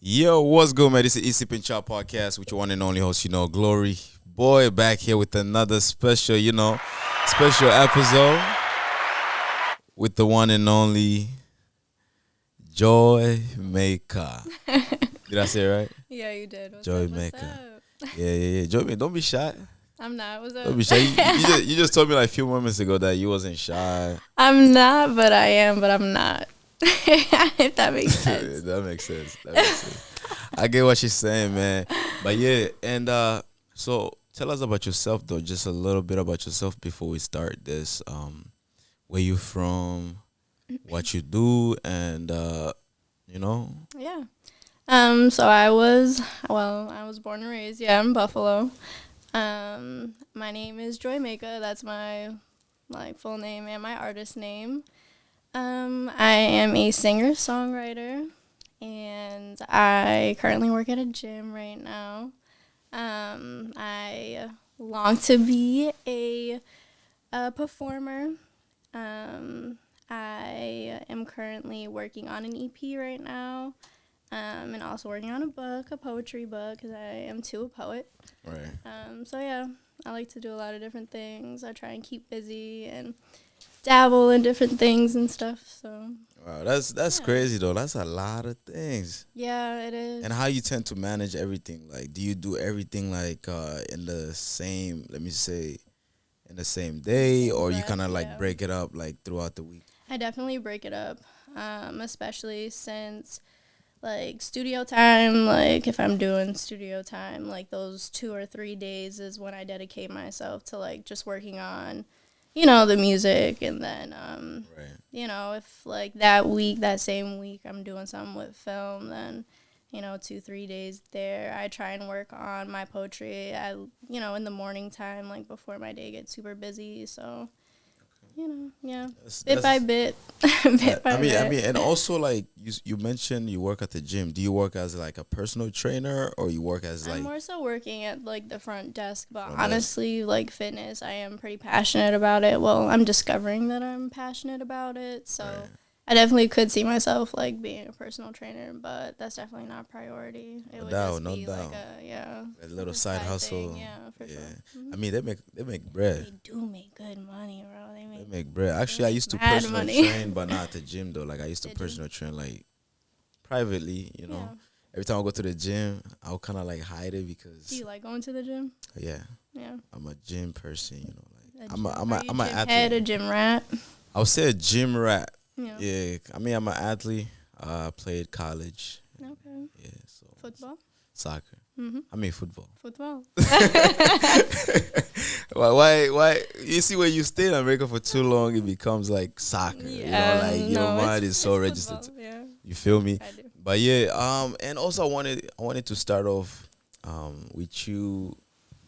Yo, what's good, man? This is Easy Pin Chop Podcast with your one and only host, Glory Boy, back here with another special, special episode with the one and only Joymeka. Did I say it right? Yeah, you did. Joymeka. Yeah. Joymeka, don't be shy. I'm not. What's up? Don't be shy. You just told me like a few moments ago that you wasn't shy. I'm not, but I am, but I'm not. If that makes sense. That makes sense. I get what she's saying, man. But yeah, and so tell us about yourself, though. Just a little bit about yourself before we start this. Where you from, what you do, and Yeah. So I was born and raised, in Buffalo. My name is Joymeka. That's my full name and my artist name. I am a singer-songwriter, and I currently work at a gym right now. I long to be a performer. I am currently working on an EP right now, and also working on a poetry book, because I am too a poet. Right. So yeah, I like to do a lot of different things. I try and keep busy and dabble in different things and stuff. So Wow, that's crazy though. That's a lot of things. yeah, it is. And how you tend to manage everything? Like, do you do everything like in the same, let me say, in the same day, or you kind of like break it up like throughout the week? I definitely break it up, especially since like studio time, like if I'm doing studio time, like those 2 or 3 days is when I dedicate myself to like just working on, the music. And then, Right. if like that same week I'm doing something with film, then, 2-3 days there, I try and work on my poetry, in the morning time, like before my day gets super busy. So, bit by bit, bit by bit. I mean, and also like you mentioned you work at the gym. Do you work as like a personal trainer, or you work as like? I'm more so working at like the front desk, but honestly, like fitness, I am pretty passionate about it. Well, I'm discovering that I'm passionate about it, so Right. I definitely could see myself like being a personal trainer, but that's definitely not a priority. It would just be like a little side hustle. thing, yeah, for sure. Mm-hmm. I mean, they make bread. They do make good money, bro. They make bread. Actually, I used to mad personal money. train, but not at the gym though. Like I used to Did you? personal train like privately. Yeah. Every time I go to the gym, I'll kind of like hide it because Do you like going to the gym? yeah, Yeah. I'm a gym person. Like A I'm gym- are you an gym athlete. head, a gym rat. I would say a gym rat. Yeah. Yeah, I mean I'm an athlete. I played college. Okay. Yeah, so Football. soccer. Mm-hmm. I mean football. Football. Why? You see, when you stay in America for too long, it becomes like soccer. Like your mind is so registered. Football, yeah, You feel me? I do. But yeah, and also I wanted to start off, with you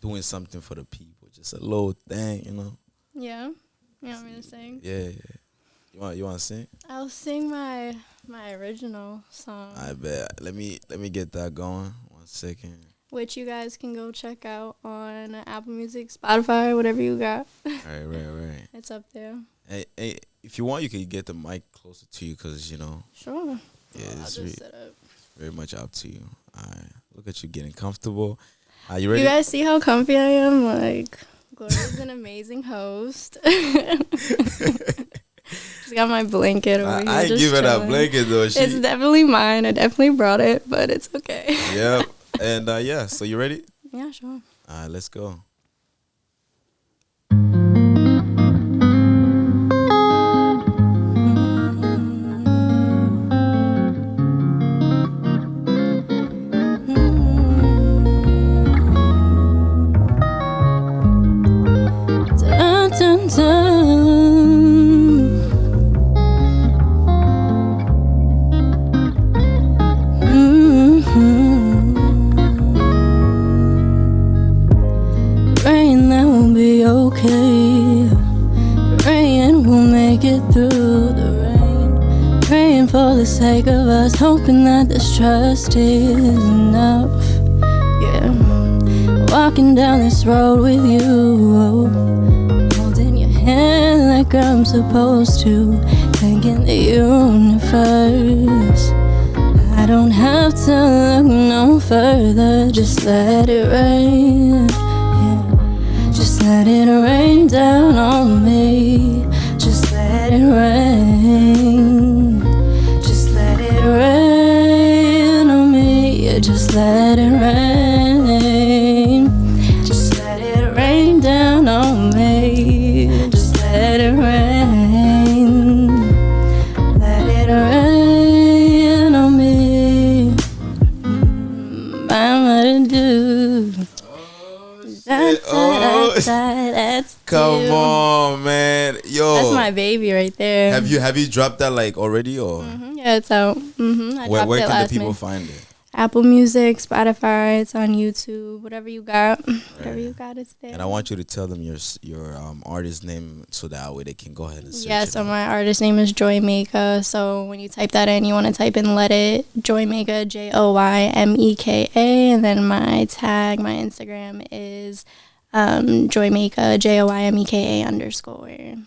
doing something for the people, just a little thing, Yeah. You want me to sing? Yeah. You want to sing? I'll sing my original song, I bet. Let me get that going. 1 second. which you guys can go check out on Apple Music, Spotify, whatever you got. Right. It's up there. Hey, if you want, you can get the mic closer to you, because Sure. yeah, I'll it's just set up. very much up to you. All right, look at you getting comfortable. Are you ready? You guys see how comfy I am? Like, Gloria's an amazing host. Just got my blanket over here. I ain't just give her that chilling. blanket though. It's definitely mine. I definitely brought it, but it's okay. Yeah, and yeah. So you ready? Yeah, sure. All right, let's go. Dun, dun, dun. Praying that we'll be okay. Praying we'll make it through the rain. Praying for the sake of us, hoping that this trust is enough. Yeah. Walking down this road with you, holding your hand like I'm supposed to, thanking the universe. I I don't have to look no further, just let it rain. Yeah. Just let it rain down on me. Just let it rain. Just let it rain on me. Yeah, just let it rain. Just let it rain down on me. Just let it rain. Let it rain on me. I'm gonna do. That's Come on, man. Yo. That's my baby right there. Have you dropped that like already or? Yeah, it's out. Where can the people find it? Apple Music, Spotify, it's on YouTube, whatever you got. Whatever you got, it's there. And I want you to tell them your artist name so that way they can go ahead and search Yeah, it so out. my artist name is Joymeka. So when you type that in, you want to type in Let It, Joymeka, Joymeka. And then my tag, my Instagram is Joymeka, Joymeka _.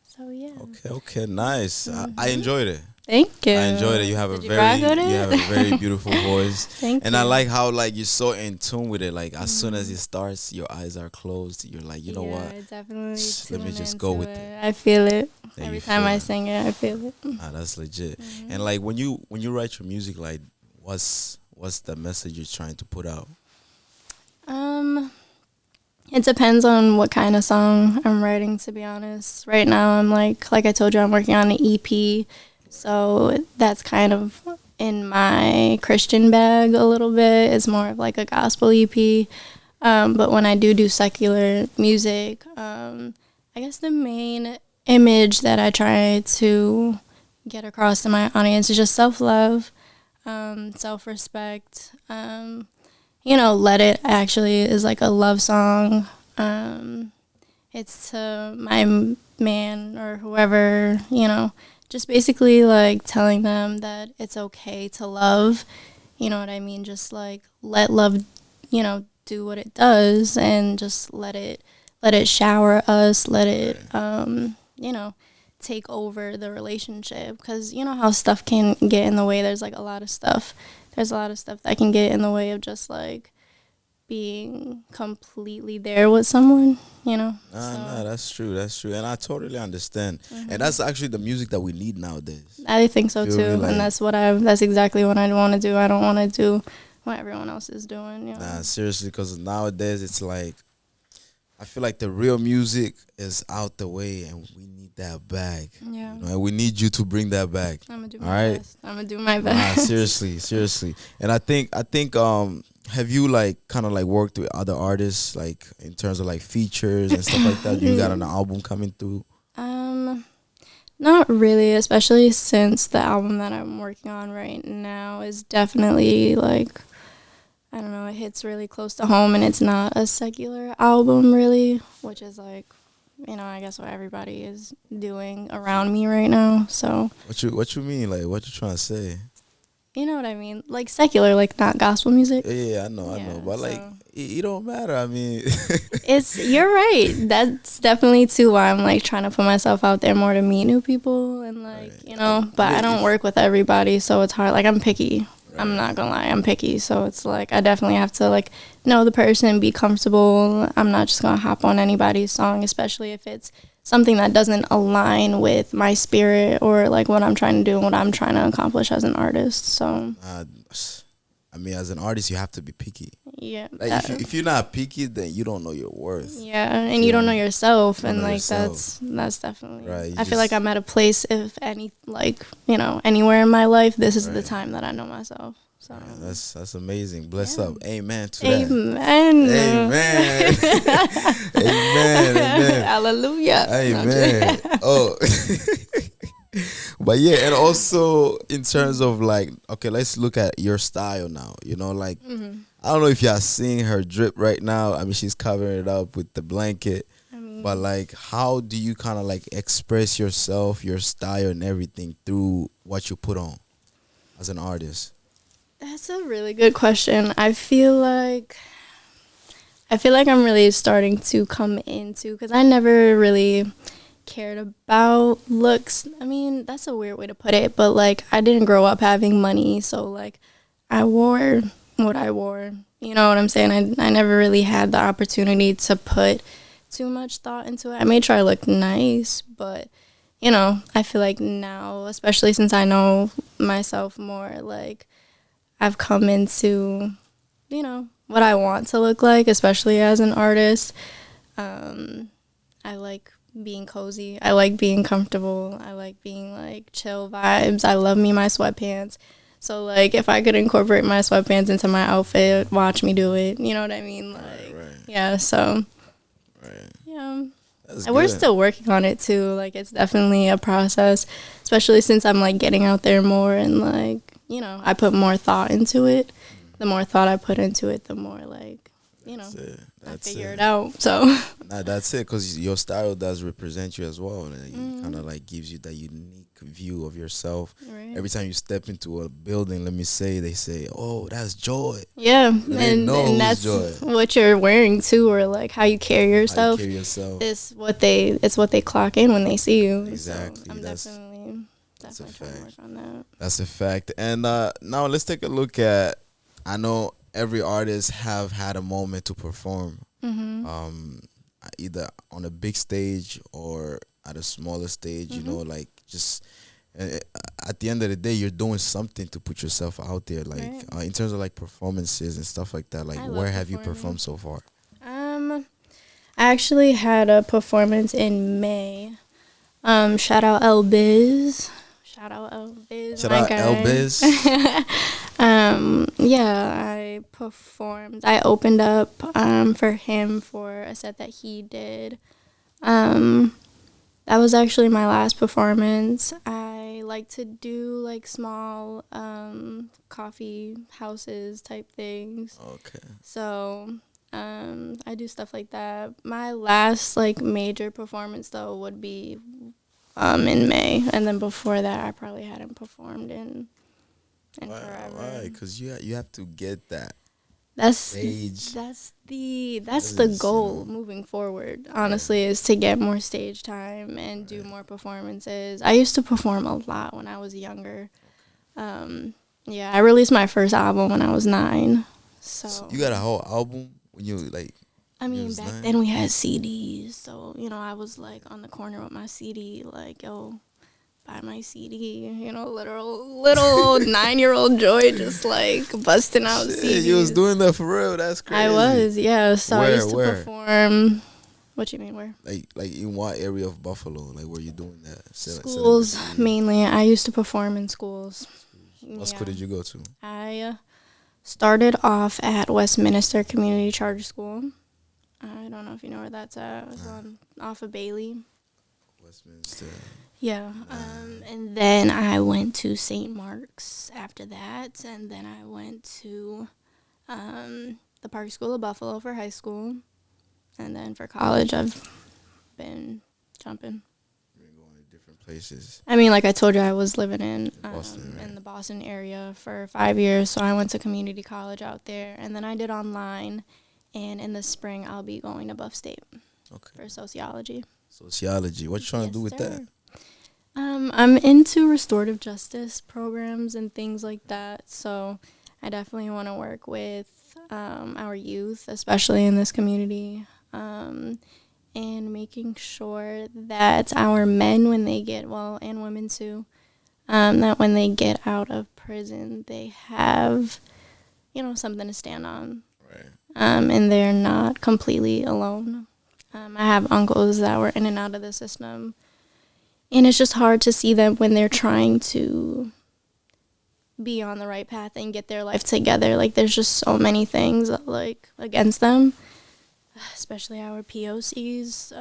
So yeah. Okay, nice. I enjoyed it. Thank you. I enjoyed it. You have a very beautiful voice. Thank and you. I like how like you're so in tune with it. Like as soon as it starts, your eyes are closed. You're like, you know what? Definitely Let me just go with it. I feel it. Yeah, Every time I sing it, I feel it. That's legit. And like when you write your music, like what's the message you're trying to put out? It depends on what kind of song I'm writing, to be honest. Right now I'm like I told you, I'm working on an EP. So that's kind of in my Christian bag a little bit. It's more of like a gospel EP. But when I do secular music, I guess the main image that I try to get across to my audience is just self-love, self-respect. Let It actually is like a love song. It's to my man or whoever, just basically like telling them that it's okay to love. You know what I mean? Just like let love, do what it does, and just let it shower us, let it take over the relationship, because you know how stuff can get in the way. There's a lot of stuff that can get in the way of just like being completely there with someone, No, that's true, and I totally understand. And that's actually the music that we need nowadays. I think so too, like, and that's exactly what I want to do. I don't want to do what everyone else is doing. Nah, seriously, because nowadays it's like I feel like the real music is out the way, and we need that back. Yeah, and we need you to bring that back. I'm gonna do my best. I'm gonna do my best. Nah, seriously, and I think have you like kind of like worked with other artists like in terms of like features and stuff like that? You got an album coming through? Not really, especially since the album that I'm working on right now is definitely like, I don't know, it hits really close to home, and it's not a secular album really, which is like, I guess what everybody is doing around me right now. So what you mean? Like what you trying to say? You know what I mean? Like secular, like not gospel music. Yeah, I know. But like, it don't matter. I mean, you're right. That's definitely too why I'm like trying to put myself out there more to meet new people and like, but I don't work with everybody. So it's hard. Like I'm picky. Right. I'm not gonna lie. I'm picky. So it's like, I definitely have to like know the person, be comfortable. I'm not just gonna hop on anybody's song, especially if it's something that doesn't align with my spirit or like what I'm trying to do and what I'm trying to accomplish as an artist. So I mean, as an artist, you have to be picky. Yeah. Like if you're not picky, then you don't know your worth. Yeah, and you don't know yourself, and like that's definitely right. I feel like I'm at a place, if any, like anywhere in my life, this is the time that I know myself. So that's amazing. Bless up. Amen to Amen. That. Amen. Amen. Hallelujah. Amen. Oh. But yeah, and also in terms of like, okay, let's look at your style now. Like I don't know if y'all seeing her drip right now. I mean, she's covering it up with the blanket. But like, how do you kind of like express yourself, your style, and everything through what you put on as an artist? That's a really good question. I feel like I'm really starting to come into, because I never really cared about looks. I mean, that's a weird way to put it, but like I didn't grow up having money, so like I wore what I wore. You know what I'm saying? I never really had the opportunity to put too much thought into it. I made sure I looked nice, but you know, I feel like now, especially since I know myself more, like I've come into, you know, what I want to look like, especially as an artist. I like being cozy. I like being comfortable. I like being like chill vibes. I love me my sweatpants. So like if I could incorporate my sweatpants into my outfit, watch me do it. You know what I mean? Like Right. yeah, so Right. yeah. That's And we're good. still working on it too. Like it's definitely a process, especially since I'm like getting out there more and like, you know, I put more thought into it. The more thought I put into it, the more like, you know, That's it. I That's figure it. it out. So Nah, that's it. Cause your style does represent you as well, and it kind Mhm. of like gives you that unique view of yourself. Right. Every time you step into a building, let me say, they say, "Oh, that's Joy." Yeah, But they know and who's that's Joy. what you're wearing too, or like how you carry How you yourself carry yourself. is what they clock in when they see you. Exactly. So I'm That's a definitely trying to work fact. on that. That's a fact. And now let's take a look at. I know every artist have had a moment to perform, Mhm. either on a big stage or at a smaller stage. You know, Mhm. like just uh, at the end of the day, you're doing something to put yourself out there. Like Right. in terms of like performances and stuff like that. Like I where love have you performing. performed so far? I actually had a performance in May. Shout out L Biz. Shout out L Biz, Shout my out guy. Elbiz. Yeah, I performed. I opened up for him for a set that he did. Um, that was actually my last performance. I like to do like small coffee houses type things. Okay. So I do stuff like that. My last like major performance though would be in May, and then before that I probably hadn't performed in Why? forever. Why? Because you have to get that That's stage. that's the Presence, you goal know. moving forward. Right. Honestly, is to get more stage time and do Right. more performances. I used to perform a lot when I was younger. Yeah, I released my first album when I was 9. So So you got a whole album when you like I when you mean, was back 9. then we had CDs, so you know, I was like on the corner with my CD, like, yo, buy my CD, you know, little old 9-year-old Joy just like busting out Shit, you was CDs. doing that for real. That's I crazy. was, yeah. So I Where? used to Where? perform. What you mean, where? Like in what area of Buffalo? Like where you doing that? Selling your Schools CDs. mainly. I used to perform in schools. What school Yeah. did you go to? I started off at Westminster Community Charter School. I don't know if you know where that's at. It's Nah, on off of Bailey. Westminster. Yeah. Nah. And then I went to St. Mark's after that, and then I went to the Park School of Buffalo for high school, and then for college I've been jumping. Been going to different places. I mean, like I told you, I was living Boston, in right? the Boston area for 5 years, so I went to community college out there, and then I did online, and in the spring I'll be going to Buff State Okay. for sociology. Sociology. What you trying to Yes, do with that? sir. I'm into restorative justice programs and things like that, so I definitely want to work with our youth, especially in this community, and making sure that our men, when they get, well, and women too, that when they get out of prison, they have, you know, something to stand on, Right. and they're not completely alone. I have uncles that were in and out of the system, and it's just hard to see them when they're trying to be on the right path and get their life together. Like, there's just so many things, like, against them, especially our POCs.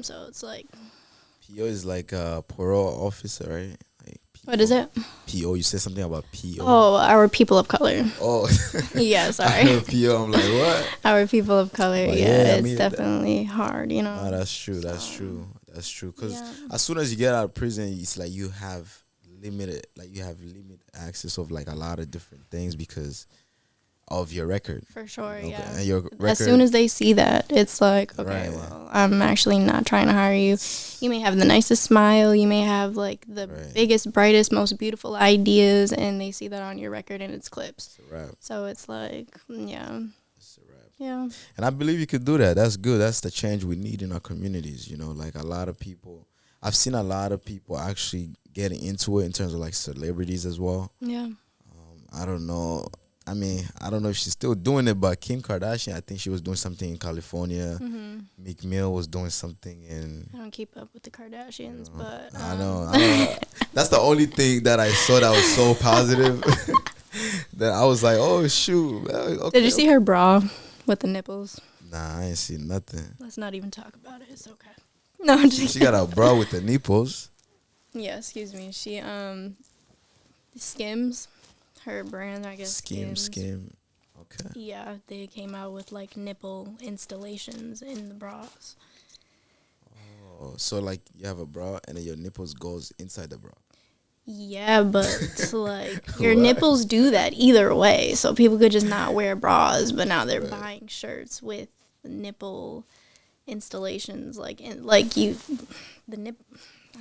So it's like, PO is like a parole officer, right? Like what is it? PO. You said something about PO. Oh, our people of color. Oh. Yeah, I sorry. heard PO. I'm like, what? Our people of color. But Yeah, yeah, I it's mean, definitely hard, you know. no, that's true. So, That's true. That's true. Because yeah. as soon as you get out of prison, it's like you have limited access of like a lot of different things because of your record. For sure, Okay. yeah. And your record, as soon as they see that, it's like, okay, Right. well, I'm actually not trying to hire you. You may have the nicest smile, you may have like the Right. biggest, brightest, most beautiful ideas, and they see that on your record and it's clips. It's a wrap. So it's like, yeah, It's a wrap. yeah, And I believe you could do that. That's good. That's the change we need in our communities. You know, like a lot of people, I've seen a lot of people actually getting into it in terms of like celebrities as well. yeah. I don't know. I mean, I don't know if she's still doing it, but Kim Kardashian, I think she was doing something in California. Mm-hmm. Meek Mill was doing something in. I don't keep up with the Kardashians, You know, but I know. That's the only thing that I saw that was so positive. That I was like, oh shoot. Okay, Did you see her bra with the nipples? Nah, I ain't seen nothing. Let's not even talk about it. It's okay. No, I'm just She got a bra with the nipples. Yeah, excuse me. She Skims, her brand, I guess. Skim. Okay. Yeah, they came out with like nipple installations in the bras. Oh, so like you have a bra and then your nipples goes inside the bra. Yeah, but like your What? nipples do that either way. So people could just not wear bras, but now they're Right. buying shirts with nipple installations, like the nip.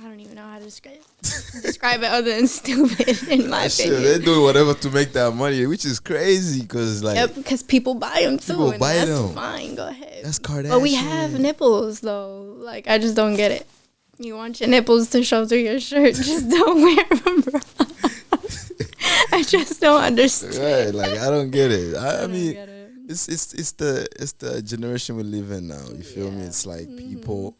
I don't even know how to describe it other than stupid in my Shit, opinion. they're doing whatever to make that money, which is crazy because like Yep, because people buy them too, People and buy that's them. fine. Go ahead. that's Kardashian. But we have nipples though. Like I just don't get it. You want your nipples to show through your shirt, just don't wear them, bro. I just don't understand. Right, like I don't get it. I don't mean, get it. it's the generation we live in now. You feel me? Yeah. It's like Mhm.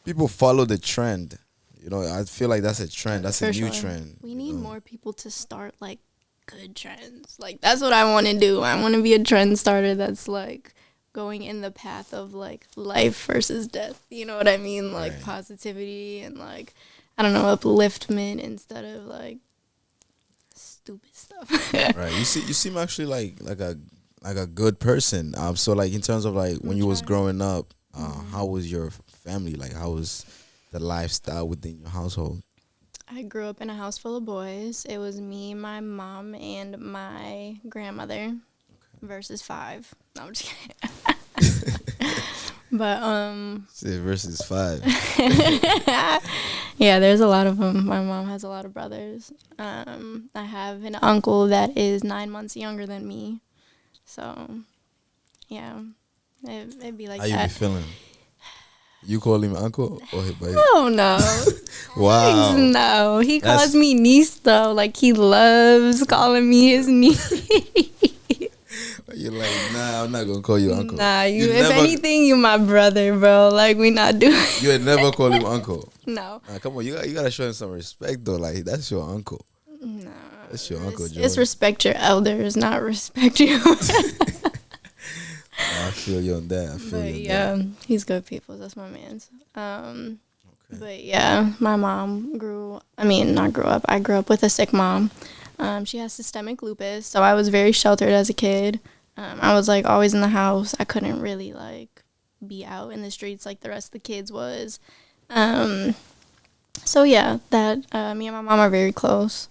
people follow the trend. You know, I feel like that's a trend. That's a For new sure. trend. We you need know? more people to start like good trends. Like that's what I want to do. I want to be a trend starter that's like going in the path of like life versus death. You know what I mean? Like Right. positivity and like I don't know, upliftment instead of like stupid stuff. Right. You seem actually like a good person. So like in terms of like when you was trying. growing up, Mhm. how was your family? Like how was the lifestyle within your household? I grew up in a house full of boys. It was me, my mom, and my grandmother versus 5. No, I'm just kidding. But Say versus 5. yeah, there's a lot of them. My mom has a lot of brothers. I have an uncle that is 9 months younger than me. So, yeah, it'd be like How you be that. feeling? You call him uncle or his buddy? Oh no. Wow. No, he That's- calls me niece though. Like he loves calling me his niece. You're like, nah, I'm not gonna call you uncle. Nah, You if never- anything, you my brother, bro. Like we not doing. You would never call him uncle. No. Nah, come on, you gotta show him some respect though. Like that's your uncle. No. That's your uncle, It's Joey. respect your elders, not respect you. I feel you on that. I feel But you on yeah, he's good people. That's my man's. that. Okay. But yeah, my mom I grew up with a sick mom. She has systemic lupus, so I was very sheltered as a kid. I was like always in the house. I couldn't really like be out in the streets like the rest of the kids was. So yeah, that me and my mom are very close.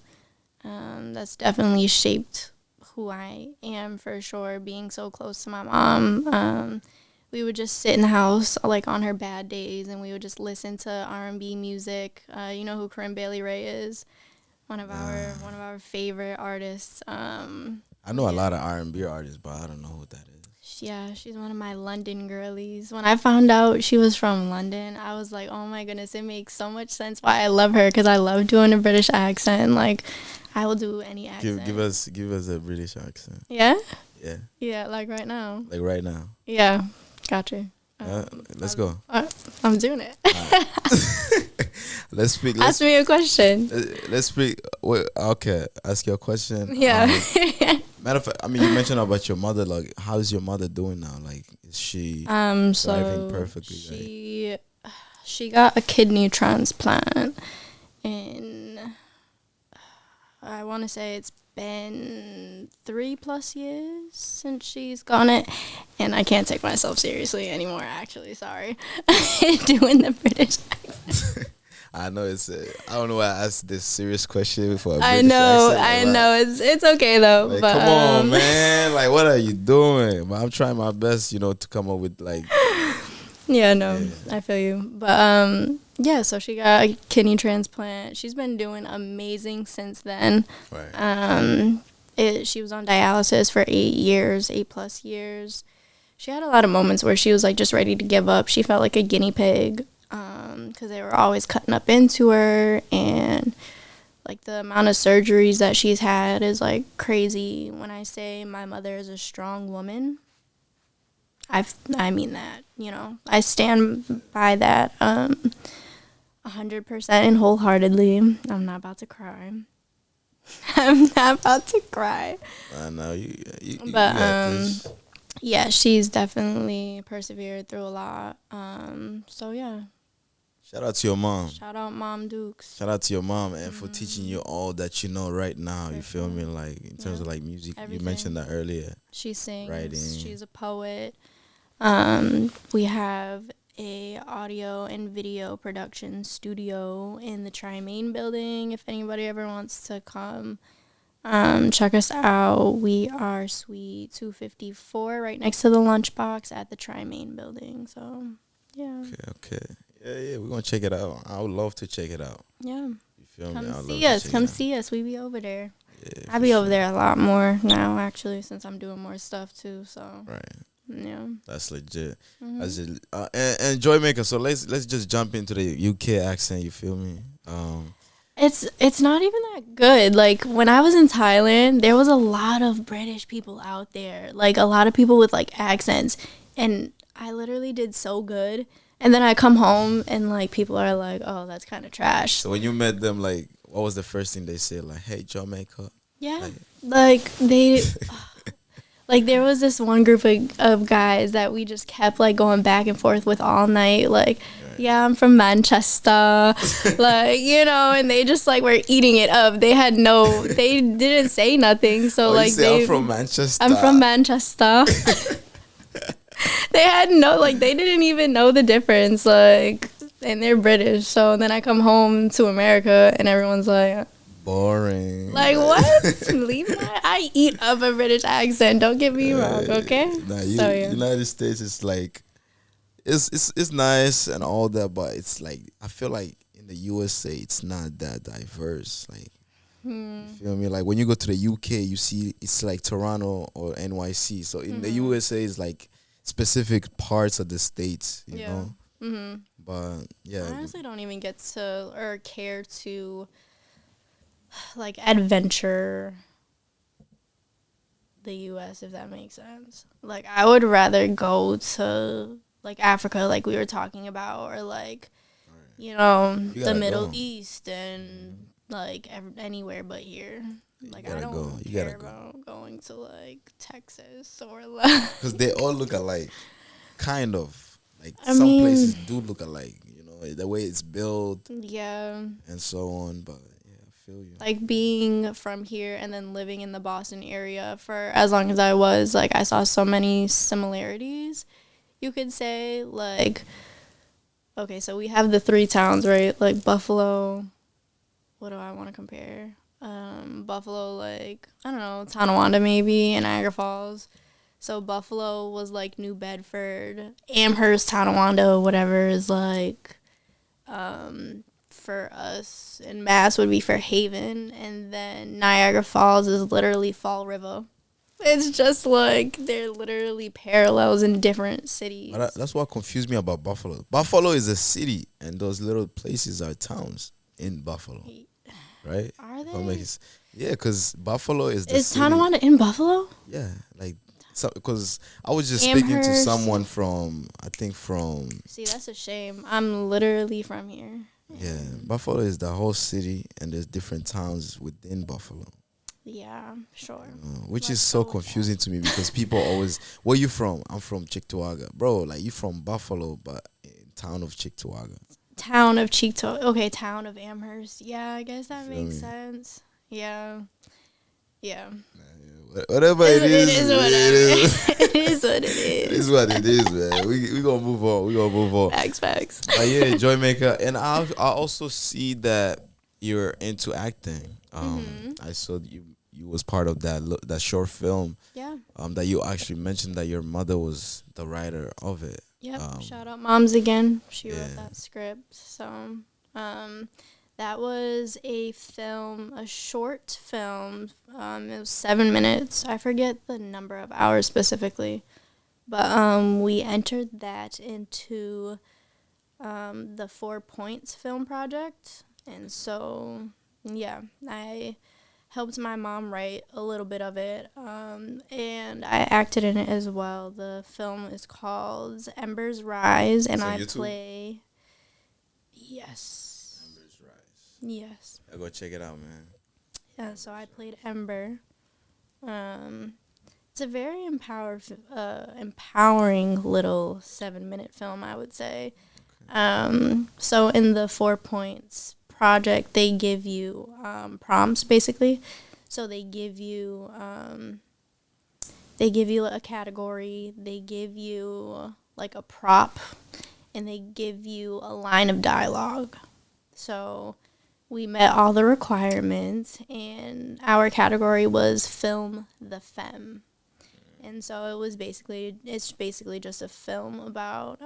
That's definitely shaped who I am for sure. Being so close to my mom. We would just sit in the house like on her bad days, and we would just listen to R&B music. You know who Corinne Bailey Ray is? One of our favorite artists. I know a lot of R&B artists, but I don't know who that is. Yeah, she's one of my London girlies. When I found out she was from London, I was like, oh my goodness, it makes so much sense why I love her, because I love doing a British accent. Like, I will do any accent. Give us a British accent. Yeah? Yeah, Yeah, like right now. like right now. Yeah, gotcha. Let's go. I'm doing it. Let's speak. Ask me a question. Let's speak. Wait, okay, ask your question. Yeah. Matter of fact, I mean, you mentioned about your mother. Like, how's your mother doing now? Like, is she So thriving perfectly? she got a kidney transplant, and I want to say it's been 3+ years since she's gotten it, and I can't take myself seriously anymore. Actually, sorry, doing the British accent. I know it's. I don't know why I asked this serious question for a I British know, accent. I know. It's okay though. Like, But come on, man. Like, what are you doing? But I'm trying my best, to come up with like. Yeah, no, I feel you. But yeah. So she got a kidney transplant. She's been doing amazing since then. Right. She was on dialysis for 8 years, 8+ years. She had a lot of moments where she was like just ready to give up. She felt like a guinea pig because they were always cutting up into her, and like the amount of surgeries that she's had is like crazy. When I say my mother is a strong woman, I mean that. I stand by that 100% and wholeheartedly. I'm not about to cry. I'm not about to cry. I know you But got this. yeah, she's definitely persevered through a lot. So yeah. Shout out to your mom. Shout out Mom Dukes. Shout out to your mom and for teaching you all that you know right now. You feel me? Like in terms of like music, Everything. you mentioned that earlier. She sings. Writing. She's a poet. We have a audio and video production studio in the Tri-Main building. If anybody ever wants to come, check us out. We are Suite 254, right next to the lunchbox at the Tri-Main building. So, yeah. Okay. Yeah. We're gonna check it out. I would love to check it out. Yeah. You feel me? Come see us. Come see us. We be over there. Yeah, I be over there a lot more now, actually, since I'm doing more stuff too. So. Right. Yeah, that's legit. That's it. And Joymeka. So let's just jump into the UK accent. You feel me? It's not even that good. Like when I was in Thailand, there was a lot of British people out there. Like a lot of people with like accents, and I literally did so good. And then I come home and like people are like, "Oh, that's kind of trash." So when you met them, like, what was the first thing they said? Like, "Hey, Joymeka." Yeah, like they. Like, there was this one group of guys that we just kept, like, going back and forth with all night. Like, yeah, I'm from Manchester. Like, and they just, like, were eating it up. They didn't say nothing. So, like, I'm from Manchester. I'm from Manchester. They had they didn't even know the difference. Like, and they're British. So then I come home to America and everyone's like... boring. Like what? Leave I eat up a British accent. Don't get me wrong, okay? United States is like, it's nice and all that, but it's like I feel like in the USA it's not that diverse. Like, you feel me? Like when you go to the UK, you see it's like Toronto or NYC. So in the USA, it's like specific parts of the states. You know. Mm-hmm. But yeah, I honestly don't even get to or care to. Like adventure the US, if that makes sense. Like I would rather go to like Africa, like we were talking about, or like the Middle East and like anywhere but here. Like I don't care about going to like Texas or like because they all look alike, kind of. Like some places do look alike, the way it's built, and so on, but. Like being from here and then living in the Boston area for as long as I was, like I saw so many similarities, you could say. Like, okay, so we have the 3 towns, right? Like Buffalo. What do I want to compare? Buffalo, like, I don't know, Tonawanda maybe, and Niagara Falls. So Buffalo was like New Bedford. Amherst, Tonawanda, whatever is like, for us in Mass would be for Haven, and then Niagara Falls is literally Fall River. It's just like they're literally parallels in different cities. But that's what confused me about Buffalo. Buffalo is a city, and those little places are towns in Buffalo, right? Are they? Yeah, because Buffalo is the Is city. Tonawanda in Buffalo? Yeah, like because I was just speaking to someone from See, that's a shame. I'm literally from here. Yeah, Buffalo is the whole city, and there's different towns within Buffalo. Yeah, sure. Which is so confusing to me because people always, where you from? I'm from Cheektowaga. Bro, like you from Buffalo, but in town of Cheektowaga. Town of Cheektowaga. Okay, town of Amherst. Yeah, I guess that makes sense. Yeah. Yeah. Whatever it is. It is what it is. It is what it is. It It's what it is, man. We gonna move on. We gonna move on. Facts. But yeah, Joymeka, and I also see that you're into acting. I saw you was part of that short film. Yeah. That you actually mentioned that your mother was the writer of it. Yep. Shout out moms again. She yeah. wrote that script. So, that was a short film. It was 7 minutes. I forget the number of hours specifically, but we entered that into the 4 Points film project, and so yeah, I helped my mom write a little bit of it, and I acted in it as well. The film is called Embers Rise, and I play. Yes. Embers Rise. Yes. I'll go check it out, man. Yeah, so I played Ember. It's a very empowering little 7-minute film, I would say. Okay. So in the 4 Points project, they give you prompts, basically. So they give you a category, they give you like a prop, and they give you a line of dialogue. So we met all the requirements, and our category was Film the Femme. And so it's basically just a film about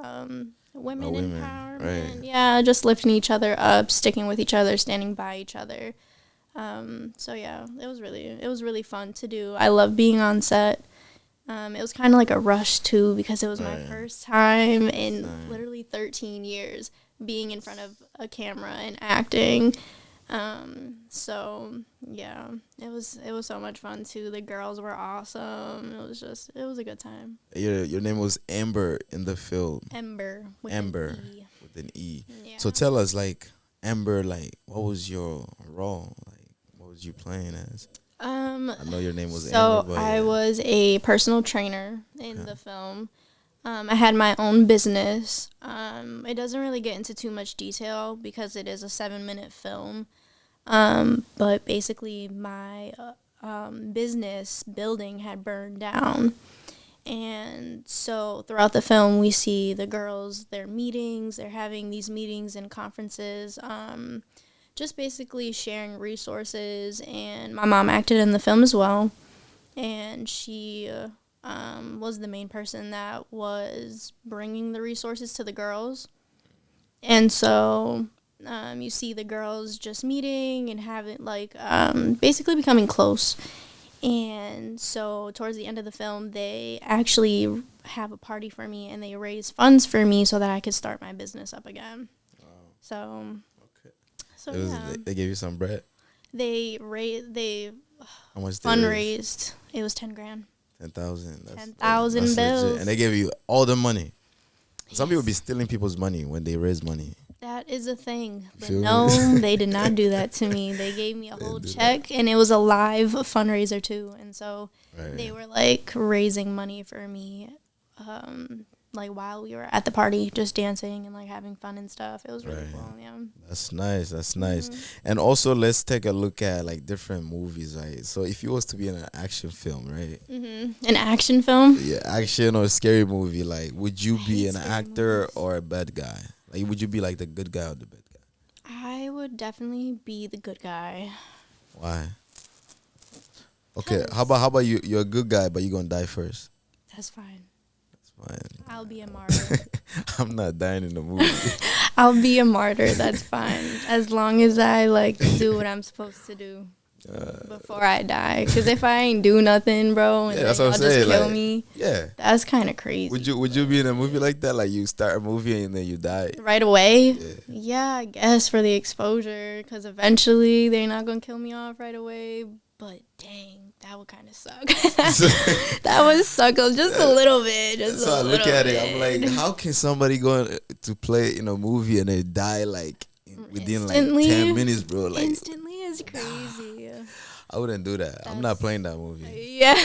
women empowerment. Right. Yeah, just lifting each other up, sticking with each other, standing by each other. So yeah, it was really fun to do. I love being on set. It was kind of like a rush too, because it was my first time in literally 13 years being in front of a camera and acting. So yeah, it was so much fun too. The girls were awesome. It was a good time. Your name was Amber in the film. Ember. With an E. Yeah. So tell us, like, Amber, like, what was your role? Like, what was you playing as? I know your name was Amber. So I was a personal trainer in the film. I had my own business. It doesn't really get into too much detail because it is a 7-minute film. But basically my business building had burned down. And so throughout the film, we see the girls, their meetings, they're having these meetings and conferences, just basically sharing resources. And my mom acted in the film as well. And she was the main person that was bringing the resources to the girls. And so you see the girls just meeting and having, like, basically becoming close. And so towards the end of the film, they actually have a party for me, and they raise funds for me so that I could start my business up again. Wow. So yeah. They gave you some bread? They how much fundraised. It was $10,000. 10,000. 10,000 bills. Legit. And they gave you all the money. Some people be stealing people's money when they raise money. That is a thing. But no, they did not do that to me. They gave me a whole check, and it was a live fundraiser too. And so they were like raising money for me, like while we were at the party, just dancing and like having fun and stuff. It was really cool. Yeah. That's nice. And also, let's take a look at like different movies, right? So if you was to be in an action film, right? An action film? Yeah, action or scary movie. Like, would you be an actor or a bad guy? Like, would you be like the good guy or the bad guy? I would definitely be the good guy. Why? Okay, how about you? You're a good guy, but you're gonna die first. That's fine. Fine. I'll be a martyr. I'm not dying in the movie. I'll be a martyr. That's fine. As long as I like do what I'm supposed to do before I die. Because if I ain't do nothing, bro, and that's y'all what I'm just saying. kill like, me, yeah, that's kind of crazy. Would you be in a movie like that? Like you start a movie and then you die right away? Yeah, I guess for the exposure. Because eventually they're not gonna kill me off right away. But dang, that would kind of suck. That would suck just a little bit. So I look at it, I'm like, how can somebody go to play in a movie and they die like within instantly, like 10 minutes, bro? Like instantly is crazy. I wouldn't do that. I'm not playing that movie. Yeah.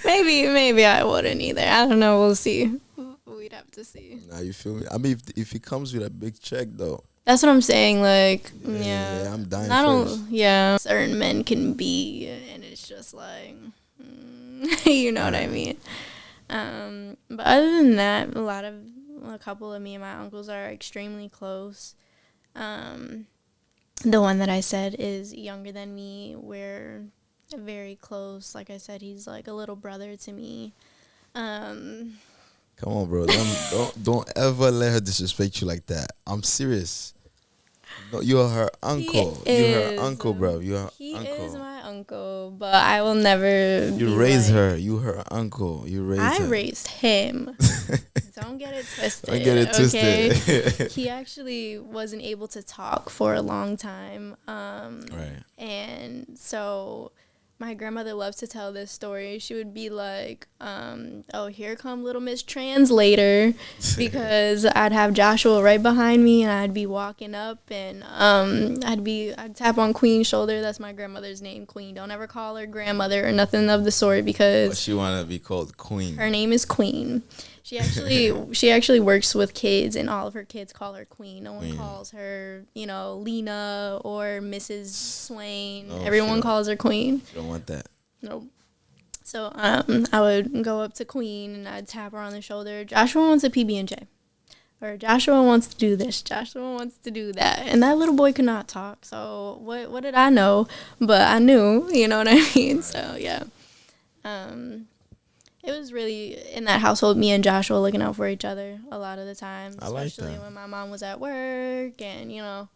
maybe I wouldn't either. I don't know. We'll see. We'd have to see. Nah, you feel me? I mean, if it comes with a big check, though. That's what I'm saying. Like, yeah, I'm dying first. Certain men can be, and it's just like, you know what I mean. But other than that, a couple of me and my uncles are extremely close. The one that I said is younger than me. We're very close. Like I said, he's like a little brother to me. Come on, bro. Don't ever let her disrespect you like that. I'm serious. No, you're her uncle. You're her uncle, bro. You're her uncle. He is my uncle, but I will never. You raised her. You her uncle. You raised her. I raised him. Don't get it twisted. Don't get it twisted. He actually wasn't able to talk for a long time. Right. And so my grandmother loves to tell this story. She would be like, oh, here come little Miss Translator, because I'd have Joshua right behind me, and I'd be walking up, and I'd tap on Queen's shoulder. That's my grandmother's name, Queen. Don't ever call her grandmother or nothing of the sort, because she want to be called Queen. Her name is Queen. She actually works with kids, and all of her kids call her Queen. No one calls her, Lena or Mrs. Swain. No, everyone calls her Queen. You don't want that. Nope. So I would go up to Queen, and I'd tap her on the shoulder. Joshua wants a PB&J. Or Joshua wants to do this. Joshua wants to do that. And that little boy could not talk. So what did I know? But I knew, you know what I mean? So, yeah. It was really, in that household, me and Joshua looking out for each other a lot of the time. Especially when my mom was at work, and,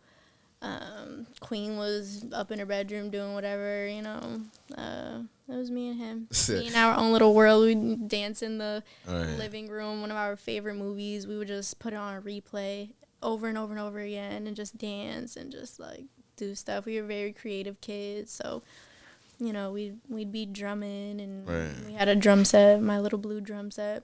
Queen was up in her bedroom doing whatever, it was me and him. Me in our own little world. We'd dance in the living room. One of our favorite movies, we would just put it on a replay over and over and over again, and just dance and just, do stuff. We were very creative kids, so... we'd be drumming, and we had a drum set, my little blue drum set.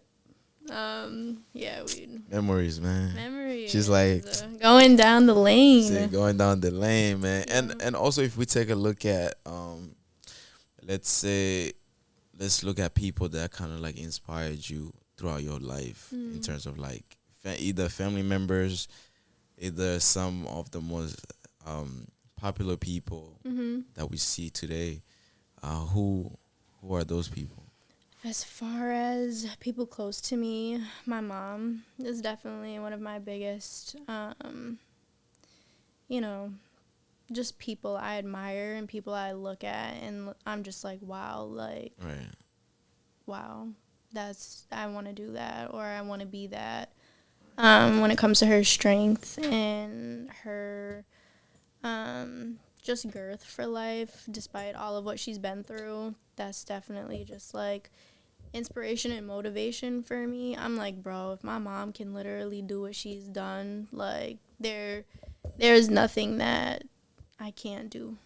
Memories, man. Memories. She's like going down the lane. Going down the lane, man. Yeah. And also, if we take a look at, let's look at people that kind of inspired you throughout your life in terms of either family members, either some of the most popular people that we see today. Who are those people? As far as people close to me, my mom is definitely one of my biggest, just people I admire and people I look at, and I'm just like, wow, wow, I want to do that, or I want to be that. When it comes to her strength and her, just girth for life, despite all of what she's been through, that's definitely just inspiration and motivation for me. I'm like, bro, if my mom can literally do what she's done, there's nothing that I can't do.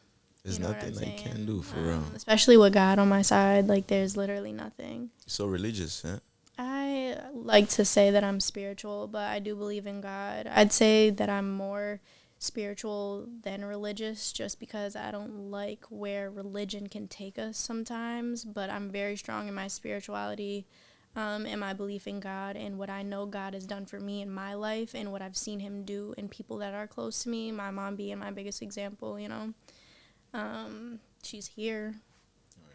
There's nothing I can't do, for real. Especially with God on my side, there's literally nothing. So religious, huh? I like to say that I'm spiritual, but I do believe in God. I'd say that I'm more spiritual than religious, just because I don't like where religion can take us sometimes, but I'm very strong in my spirituality, and my belief in God, and what I know God has done for me in my life, and what I've seen him do in people that are close to me, my mom being my biggest example. She's here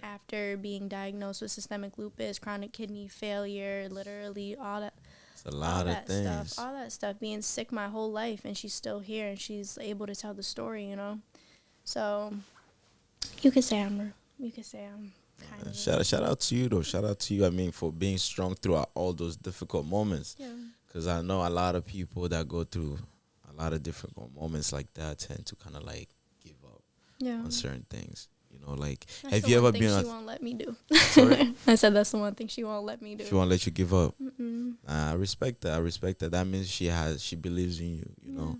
after being diagnosed with systemic lupus, chronic kidney failure, literally all that. A lot of things. All that stuff, being sick my whole life, and she's still here, and she's able to tell the story, So, you could say I'm kind of... Shout out to you, though. Shout out to you, for being strong throughout all those difficult moments. Yeah. Because I know a lot of people that go through a lot of difficult moments like that tend to kind of, give up on certain things. That's have you ever been? She won't let me do. Sorry? I said that's the one thing she won't let me do. She won't let you give up. I respect that. That means she believes in you. You know,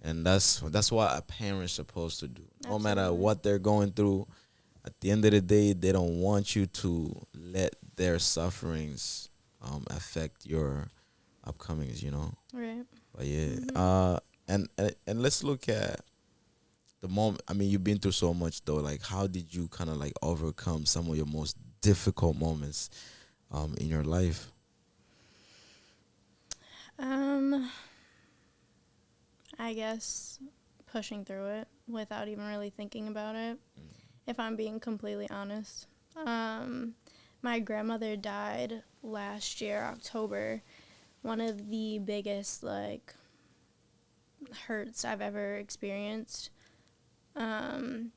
and that's what a parent's supposed to do. No matter what they're going through, at the end of the day, they don't want you to let their sufferings affect your upcomings. Right. But yeah. And let's look at the moment. You've been through so much, though. How did you kind of overcome some of your most difficult moments in your life? I guess pushing through it without even really thinking about it, if I'm being completely honest. My grandmother died last year, October. One of the biggest, like, hurts I've ever experienced. And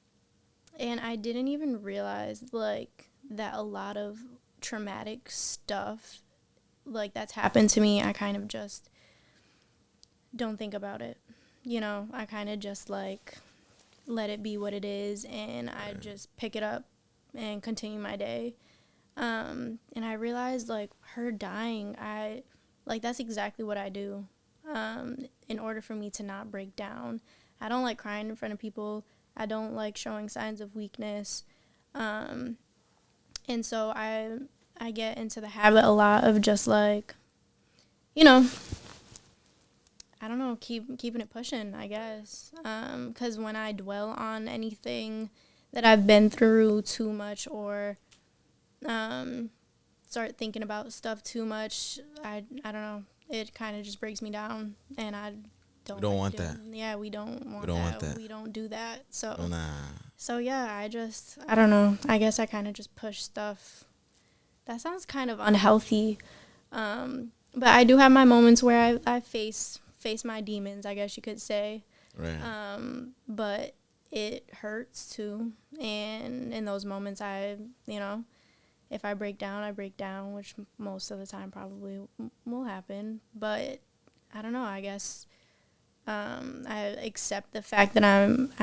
I didn't even realize, like, that a lot of traumatic stuff, like, that's happened to me, I kind of just don't think about it. You know, I kind of just, like, let it be what it is, and I just pick it up and continue my day. And I realized, like, her dying, that's exactly what I do. In order for me to not break down. I don't like crying in front of people. I don't like showing signs of weakness. And so I get into the habit a lot of just, like, you know, I don't know, keeping it pushing, I guess. 'Cause when I dwell on anything that I've been through too much, or start thinking about stuff too much, I don't know, it kind of just breaks me down, and I don't. We don't want that. Yeah, we don't want We don't that. want that. We don't do that. So Nah. So yeah, I don't know. I guess I kind of just push stuff. That sounds kind of unhealthy. But I do have my moments where I face my demons, I guess you could say. Right. But it hurts too. And in those moments, if I break down, which most of the time probably will happen. But I don't know, I guess I accept the fact that I'm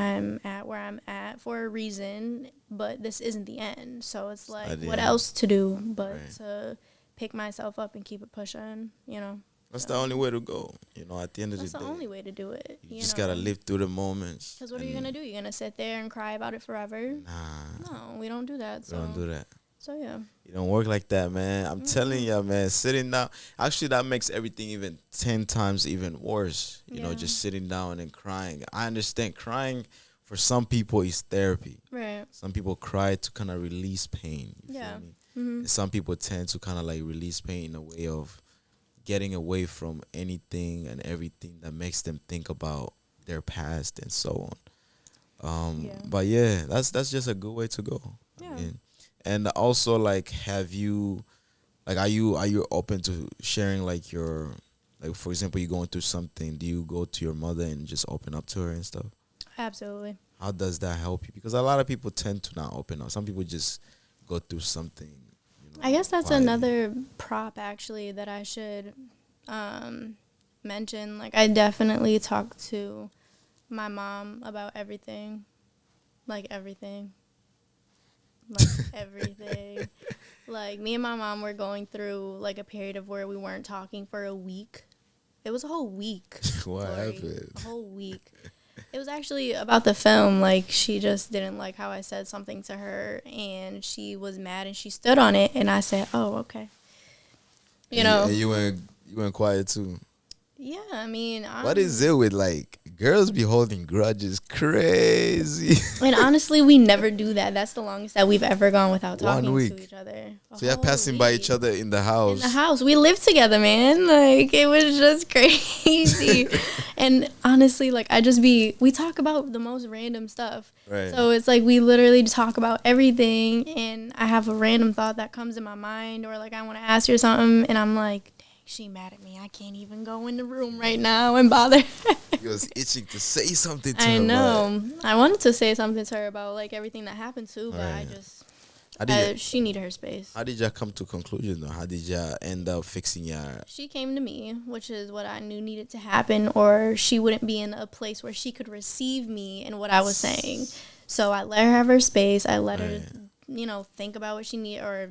at where I'm at for a reason, but this isn't the end. So it's like, what else to do but to pick myself up and keep it pushing, you know? That's the only way to go, you know, at the end of the day. That's the only way to do it. You just got to live through the moments. Because what are you going to do? You're going to sit there and cry about it forever? Nah. No, we don't do that. We don't do that. So, yeah. You don't work like that, man. I'm telling you, man, sitting down. Actually, that makes everything even 10 times even worse. You know, just sitting down and crying. I understand crying for some people is therapy. Right. Some people cry to kind of release pain. You Yeah. feel me? Mm-hmm. And some people tend to kind of like release pain in a way of getting away from anything and everything that makes them think about their past and so on. But yeah, that's just a good way to go. Yeah. I mean, and also, like, are you open to sharing, like, your, like, for example, you're going through something, do you go to your mother and just open up to her and stuff? Absolutely. How does that help you? Because a lot of people tend to not open up. Some people just go through something. You know, I guess that's quietly. another prop, actually, that I should mention. Like, I definitely talk to my mom about everything. Like, everything. Like, everything. Like, me and my mom were going through, like, a period of where we weren't talking for a week. It was a whole week. What happened? A whole week. It was actually about the film. Like, she just didn't like how I said something to her, and she was mad, and she stood on it, and I said, oh, okay. And you went quiet, too. Yeah, I mean, what is it with, like, girls be holding grudges crazy? And honestly, we never do that. That's the longest that we've ever gone without talking to each other. So you're passing by each other in the house. In the house. We live together, man. Like, it was just crazy. And honestly, like, we talk about the most random stuff. Right. So it's like we literally talk about everything, and I have a random thought that comes in my mind, or like I want to ask her something, and I'm like, she mad at me. I can't even go in the room right now and bother her. You was itching to say something to her. I know. I wanted to say something to her about, like, everything that happened too, but I just... she needed her space. How did y'all come to a conclusion, though? How did y'all end up fixing your... She came to me, which is what I knew needed to happen, or she wouldn't be in a place where she could receive me and what I was saying. So I let her have her space. I let her, think about what she needed, or,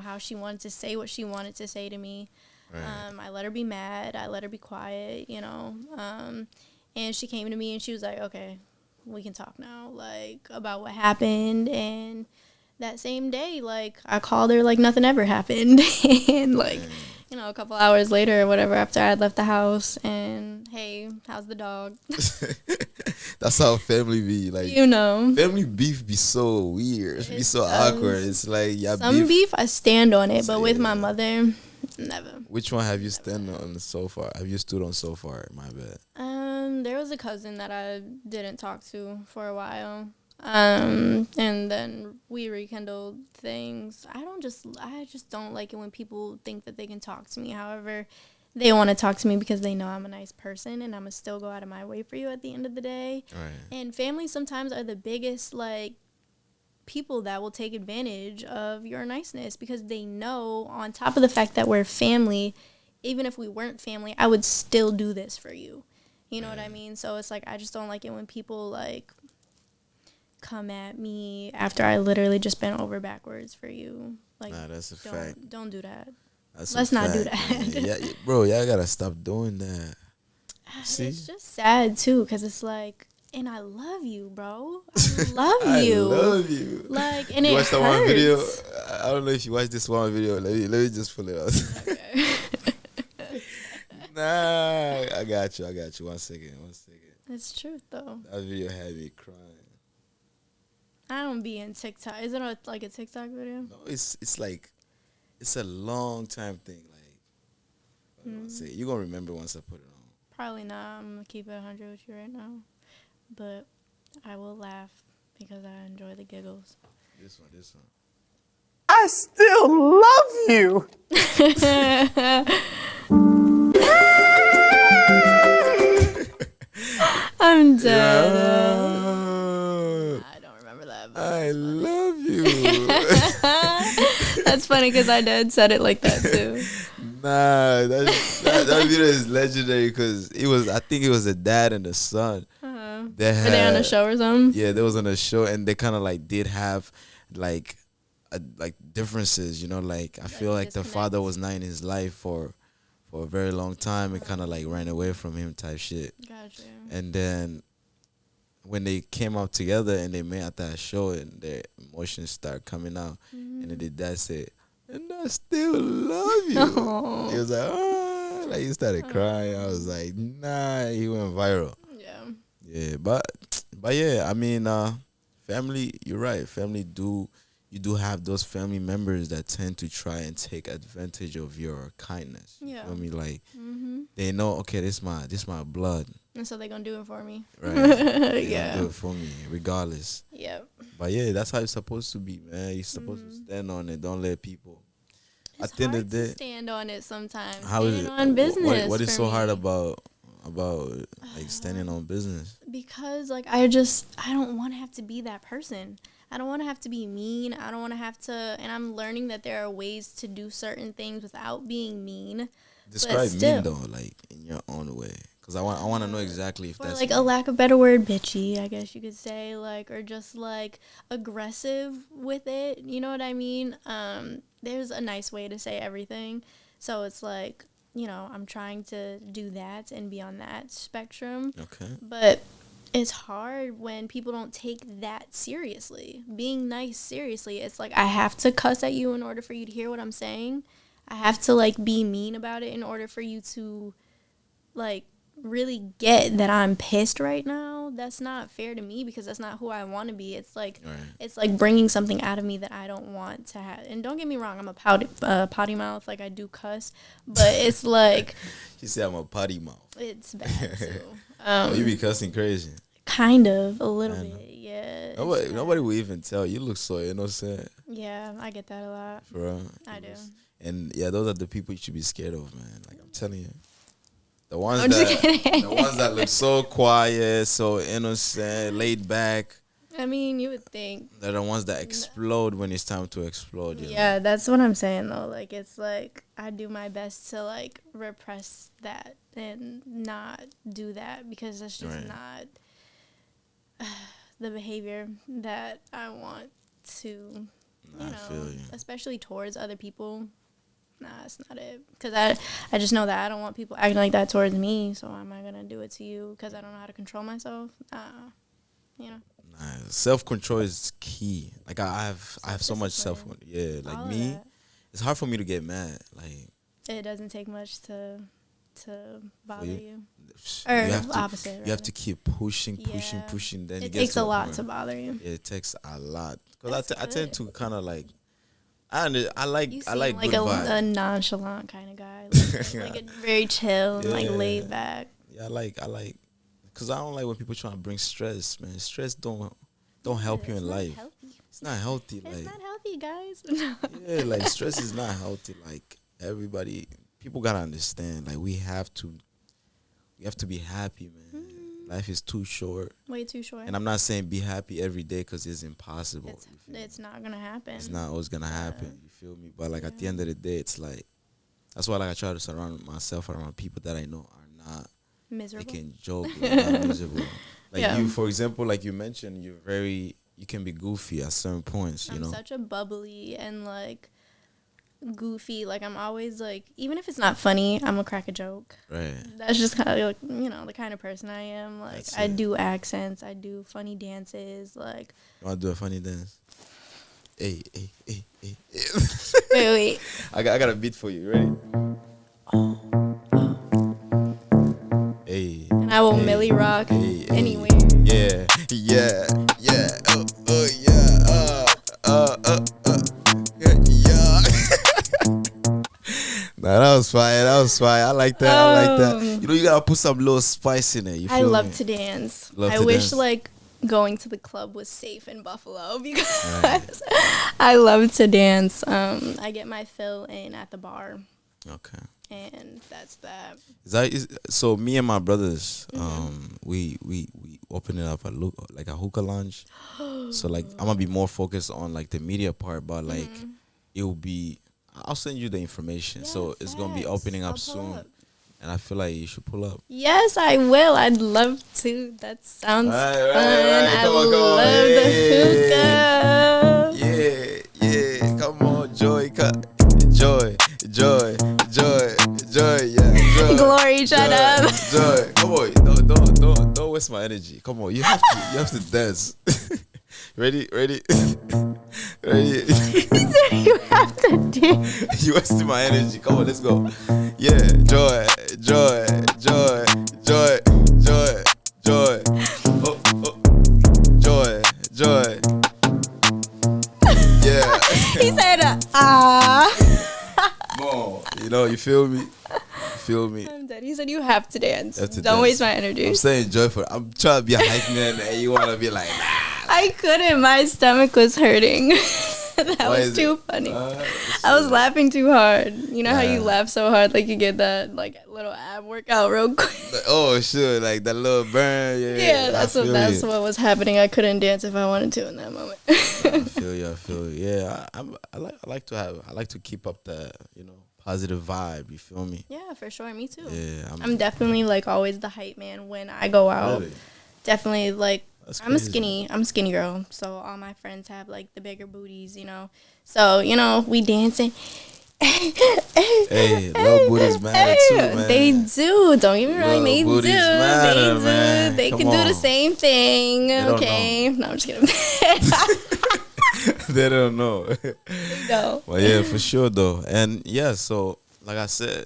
how she wanted to say what she wanted to say to me. Right. I let her be mad. I let her be quiet, and she came to me and she was like, okay, we can talk now, like, about what happened. And that same day, like, I called her like nothing ever happened. And, like, a couple hours later or whatever, after I had left the house, and, hey, how's the dog? That's how family be. Like, family beef be so weird. It be so awkward. It's like, some beef, I stand on it, but with my mother... Never. Which one have you stand on so far? Have you stood on so far? My bad. There was a cousin that I didn't talk to for a while. And then we rekindled things. I just don't like it when people think that they can talk to me. However, they want to talk to me because they know I'm a nice person and I'm going to still go out of my way for you at the end of the day. Right. And families sometimes are the biggest, like, people that will take advantage of your niceness because they know, on top of the fact that we're family, even if we weren't family, I would still do this for you. You know what I mean? So it's like, I just don't like it when people, like, come at me after I literally just bent over backwards for you. Like, nah, that's a fact. Don't do that. Let's not do that. Yeah, bro, y'all gotta stop doing that. See? It's just sad too, because it's like, and I love you, bro. I love you. I love you. Like, and you it watched hurts. that one video? I don't know if you watched this one video. Let me just pull it out. Okay. Nah, I got you. 1 second. It's truth though. That video had me crying. I don't be in TikTok. Is it like a TikTok video? No, it's like, it's a long time thing. Like, say you're gonna remember once I put it on. Probably not. I'm gonna keep it 100 with you right now, but I will laugh because I enjoy the giggles. This one. I still love you. I'm dead. Yeah. I don't remember that. I love you. That's funny because I did said it like that too. Nah, that video is legendary because I think it was the dad and the son. Were they on a show or something? Yeah, they was on a show and they kind of like did have like differences, you know, like I feel like the father was not in his life for a very long time and kind of like ran away from him type shit. Gotcha. And then when they came out together and they met at that show and their emotions start coming out, and then the dad said, "And I still love you." Aww. He was like, "Oh," like he started crying. I was like, "Nah," he went viral. Yeah, but yeah, I mean, family. You're right. You do have those family members that tend to try and take advantage of your kindness. Yeah. You feel me? Like they know, okay, this my blood. And so they're gonna do it for me. Right. Yeah. Do it for me, regardless. Yep. But yeah, that's how it's supposed to be, man. You're supposed to stand on it. Don't let people. It's at the end hard of the day, to stand on it sometimes. how is stand it? on business. What is so me. hard about like standing on business? Because like I don't want to have to be that person. I don't want to have to be mean. I don't want to have to, and I'm learning that there are ways to do certain things without being mean. Describe mean though, like in your own way, because I want to know exactly if that's like a lack of better word, bitchy, I guess you could say, like, or just like aggressive with it. You know what I mean? There's a nice way to say everything, so it's like, you know, I'm trying to do that and be on that spectrum. Okay. But it's hard when people don't take that seriously. Being nice seriously. It's like I have to cuss at you in order for you to hear what I'm saying. I have to like be mean about it in order for you to like really get that I'm pissed right now. That's not fair to me because that's not who I want to be. It's like It's like bringing something out of me that I don't want to have. And don't get me wrong, I'm a potty mouth, like I do cuss, but it's like she said I'm a potty mouth. It's bad too. You be cussing crazy. Kind of, a little bit, yeah. Nobody will even tell. You look so innocent. Yeah, I get that a lot. For real. I do. And yeah, those are the people you should be scared of, man. Like I'm telling you. The ones that look so quiet, so innocent, laid back. I mean, you would think. They're the ones that explode when it's time to explode. Yeah, that's what I'm saying, though. Like, it's like I do my best to, like, repress that and not do that because that's just not the behavior that I want to, feel you. especially towards other people. Nah, that's not it. Because I just know that I don't want people acting like that towards me, so am I going to do it to you because I don't know how to control myself? You know. Self-control is key. Like I have so much self-control. Yeah, like me, it's hard for me to get mad. Like it doesn't take much to bother you. Or you have to, opposite. You have to keep pushing. Then it takes a lot to bother you. Yeah, it takes a lot. Because I tend to kind of like. I like good vibes. A nonchalant kind of guy, like a very chill, like laid back. Yeah, I like, because I don't like when people trying to bring stress, man. Stress don't don't help you It's in not life. healthy. It's not healthy. It's Like not healthy, guys. yeah, like stress is not healthy. Like everybody, people gotta understand. Like we have to be happy, man. Life is too short. Way too short. And I'm not saying be happy every day because it's impossible. It's not gonna happen. It's not always gonna happen. You feel me? But like at the end of the day, it's like that's why like I try to surround myself around people that I know are not Miserable. They can joke, like, not miserable. Like Yeah. you, for example, like you mentioned, you can be goofy at certain points. I'm such a bubbly and like goofy. Like I'm always like, even if it's not funny, I'm gonna crack a joke. Right. That's just kind of like, the kind of person I am. Like That's I it. do accents, I do funny dances. Like You want to do a funny dance? Hey, hey, hey, hey. wait. I got a beat for you. Ready? Hey. And I will hey, Millie rock hey, hey. anyway. Yeah, yeah, yeah. Oh, yeah. Yeah. Nah, that was fire. That was fire. I like that. I like that. You know, you gotta put some little spice in it. You feel I love me? to dance. Love I to wish dance. like going to the club was safe in Buffalo because I love to dance. I get my fill in at the bar, Okay. and that's that. So me and my brothers, Mm-hmm. we opened up like a hookah lounge. So like I'm gonna be more focused on like the media part, but like it will be. I'll send you the information. Yeah, So it's gonna be facts. opening I'll up pull soon, up. and I feel like you should pull up. Yes, I will. I'd love to. That sounds Right, fun. right. I Come on, come on. love the hookah. Yeah. Come on, joy, yeah, joy. Glory, shut up. Joy, come on, don't waste my energy. Come on, you have to dance. Ready? You have to dance. You wasting my energy. Come on, let's go. Yeah, joy. Joy. Yeah. He said, ah. More. You feel me? I'm dead. He said, you have to dance. You have to Don't dance. waste my energy. I'm saying joyful. I'm trying to be a hype man, and you wanna be like, nah. I couldn't. My stomach was hurting. That Why was is too it? funny. I was laughing too hard. You know how you Yeah. laugh so hard, like you get that like little ab workout real quick. Oh sure, like that little burn. Yeah, that's what was happening. I couldn't dance if I wanted to in that moment. I feel you. Yeah, I like to keep up the positive vibe. You feel me? Yeah, for sure. Me too. Yeah, I'm definitely like always the hype man when I go out. Really? Definitely like That's I'm a crazy. skinny girl, so all my friends have like the bigger booties, So we dancing. Hey, low booties matter too, man. They do. Don't get me wrong. Low They do. booties matter, They do. man. They Come can do the on. same thing. don't Okay. No, I'm just kidding. They don't know. No. Well, yeah, for sure though. And yeah, so like I said,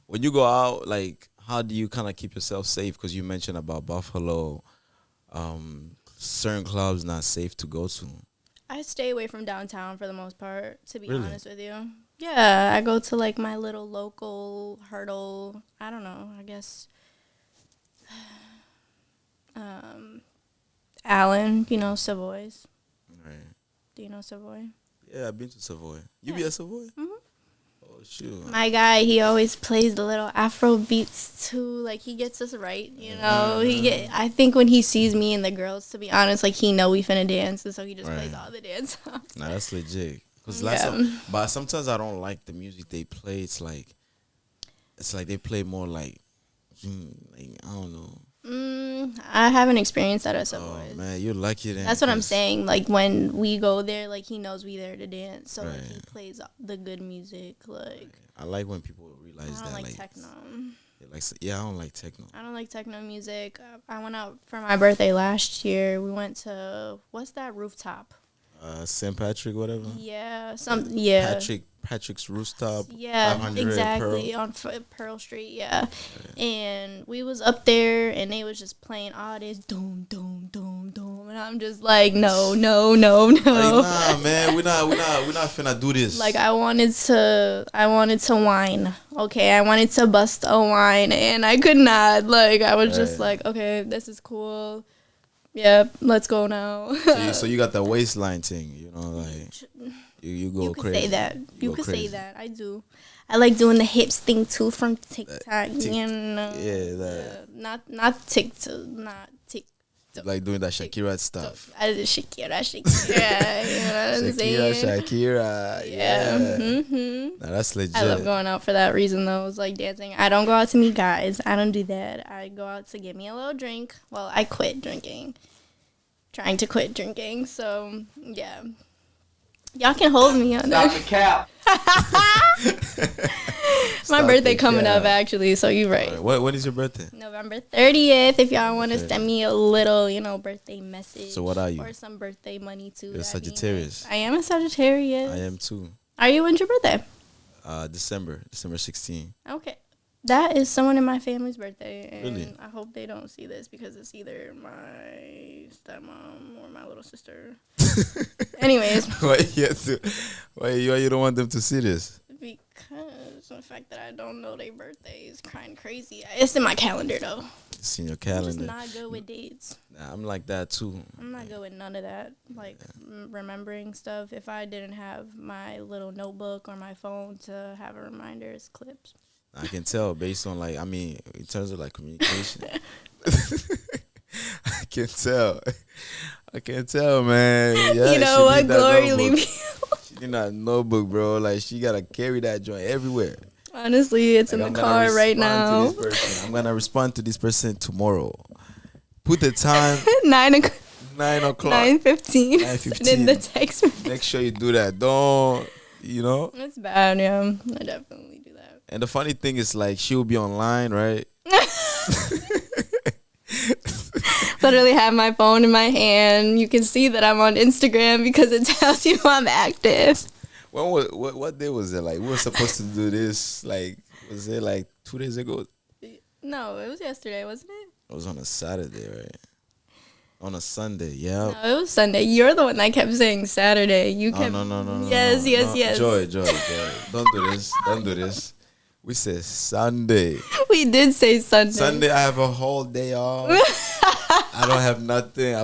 when you go out, like, how do you kind of keep yourself safe? Because you mentioned about Buffalo, certain clubs not safe to go to. I stay away from downtown for the most part, to be Really? honest with you. Yeah, I go to like my little local hurdle. I don't know. I guess Allen, Savoy's. Right. Do you know Savoy? Yeah, I've been to Savoy. You be at Savoy? Mhm. Oh shoot. My guy, he always plays the little Afro beats too. Like he gets us right, I think when he sees me and the girls, to be honest, like he know we finna dance, and so he just plays Right. all the dance songs. Nah, that's legit. Cause Yeah. but sometimes I don't like the music they play. It's like they play more like I don't know. I haven't experienced that at Oh Savoy's. man, you're lucky then. That's what I'm 'cause- saying. Like when we go there, like he knows we there to dance, so like he Right. plays the good music. Like I like when people realize I don't that. like Like, techno. yeah, I don't like techno. I don't like techno music. I went out for my birthday last year. We went to what's that rooftop? St. Patrick, whatever. Yeah, Patrick's rooftop. Yeah, 500 exactly Pearl. on Pearl Street. Yeah, and we was up there, and they was just playing all this doom doom doom doom, and I'm just like, no. Like, nah, man, we're not finna do this. Like I wanted to whine. Okay, I wanted to bust a whine, and I could not. Like I was just Right. like, okay, this is cool. Yep, let's go now. So you got the waistline thing, you know, like you go You could crazy. say that. You go could say crazy. that. I do. I like doing the hips thing too from TikTok. You know, Yeah, that not TikTok, not TikTok. like doing that Shakira stuff. I did Shakira. You know what I'm saying? Shakira. Yeah. Nah, that's legit. I love going out for that reason though. It's like dancing. I don't go out to meet guys. I don't do that. I go out to get me a little drink. Well, I quit drinking. Trying to quit drinking. So yeah. Y'all can hold me on Stop that. the cap. My Stop birthday it, coming up yeah. actually, so you're right. Alright, when is your birthday? November 30th. If y'all want to send me a little, birthday message. So what are you? Or some birthday money too. You're a that'd be Sagittarius. nice. I am a Sagittarius. I am too. Are you? When's your birthday? December 16. Okay. That is someone in my family's birthday. And Really? I hope they don't see this because it's either my stepmom or my little sister. Anyways. Why you don't want them to see this? Because the fact that I don't know their birthday is kind of crazy. It's in my calendar though. It's in your I'm calendar. just not good with dates. Nah, I'm like that too. I'm not good with none of that. Like remembering stuff. If I didn't have my little notebook or my phone to have a reminder, it's clips. I can tell based on in terms of like communication. I can tell. I can tell, man. Yeah, you know what? Glory, leave me. She need that notebook, bro. Like she gotta carry that joint everywhere. Honestly, it's in the car right now. I'm gonna respond to this person tomorrow. Put the time 9 o'clock. 9 o'clock. 9:15. 9:15. In the text message. Make sure you do that. Don't It's bad, yeah. I definitely do that. And the funny thing is, like, she'll be online, right? Literally have my phone in my hand. You can see that I'm on Instagram because it tells you I'm active. What day was it? Like, we were supposed to do this. Like, was it like 2 days ago? No, it was yesterday, wasn't it? It was on a Saturday, right? On a Sunday, yeah. No, it was Sunday. You're the one that kept saying Saturday. You kept. No. Yes. Joy. Don't do this. We said Sunday. We did say Sunday. Sunday, I have a whole day off. I don't have nothing.